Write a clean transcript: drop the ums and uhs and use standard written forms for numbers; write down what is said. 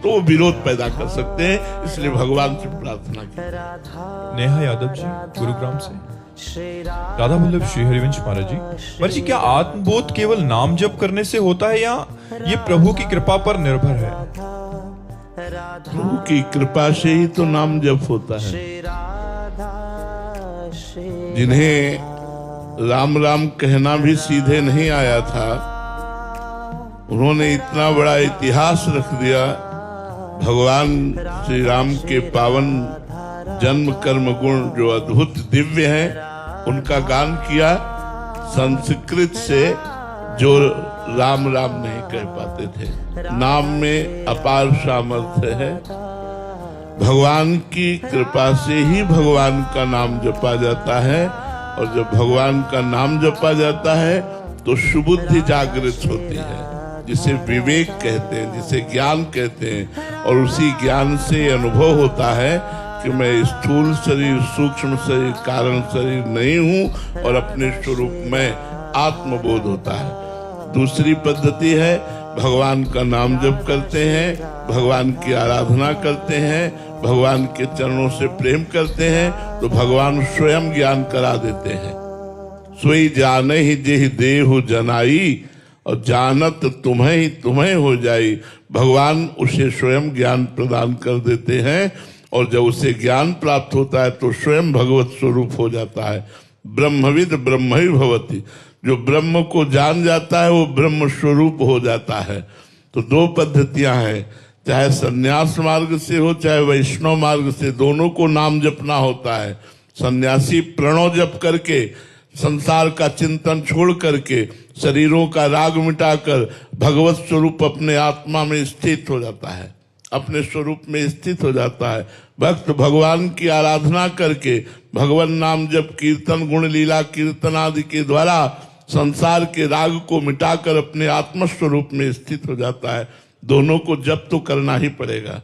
तो वो विरोध पैदा कर सकते हैं। इसलिए भगवान से प्रार्थना की। नेहा यादव जी गुरुग्राम से। राधा वल्लभ श्री हरिवंश महाराज जी। महाराज जी, क्या आत्मबोध केवल नाम जप करने से होता है या ये प्रभु की कृपा पर निर्भर है? प्रभु की कृपा से ही तो नाम जप होता है। जिन्हें राम राम कहना भी सीधे नहीं आया था, उन्होंने इतना बड़ा इतिहास रख दिया। भगवान श्री राम के पावन जन्म कर्म गुण जो अद्भुत दिव्य हैं, उनका गान किया संस्कृत से, जो राम राम नहीं कह पाते थे। नाम में अपार सामर्थ्य है। भगवान की कृपा से ही भगवान का नाम जपा जाता है, और जब भगवान का नाम जपा जाता है तो सुबुद्धि जागृत होती है, जिसे विवेक कहते हैं, जिसे ज्ञान कहते हैं। और उसी ज्ञान से अनुभव होता है कि मैं स्थूल शरीर, सूक्ष्म शरीर, कारण शरीर नहीं हूं, और अपने स्वरूप में आत्मबोध होता है। दूसरी पद्धति है, भगवान का नाम जप करते हैं, भगवान की आराधना करते हैं, भगवान के चरणों से प्रेम करते हैं, तो भगवान स्वयं ज्ञान करा देते हैं। सोई जाने ही जेहि देहु जनाई, और जानत तुम्हें ही तुम्हें हो जाई। भगवान उसे स्वयं ज्ञान प्रदान कर देते हैं, और जब उसे ज्ञान प्राप्त होता है तो स्वयं भगवत स्वरूप हो जाता है। ब्रह्मविद ब्रह्म ही भवति, जो ब्रह्म को जान जाता है वो ब्रह्म स्वरूप हो जाता है। तो दो पद्धतियां हैं, चाहे सन्यास मार्ग से हो चाहे वैष्णव मार्ग से, दोनों को नाम जपना होता है। सन्यासी प्रणव जप करके, संसार का चिंतन छोड़ करके, शरीरों का राग मिटाकर भगवत स्वरूप अपने आत्मा में स्थित हो जाता है, अपने स्वरूप में स्थित हो जाता है। भक्त भगवान की आराधना करके, भगवान नाम जप, कीर्तन, गुण लीला कीर्तन आदि के द्वारा संसार के राग को मिटाकर अपने आत्म स्वरूप में स्थित हो जाता है। दोनों को जप तो करना ही पड़ेगा।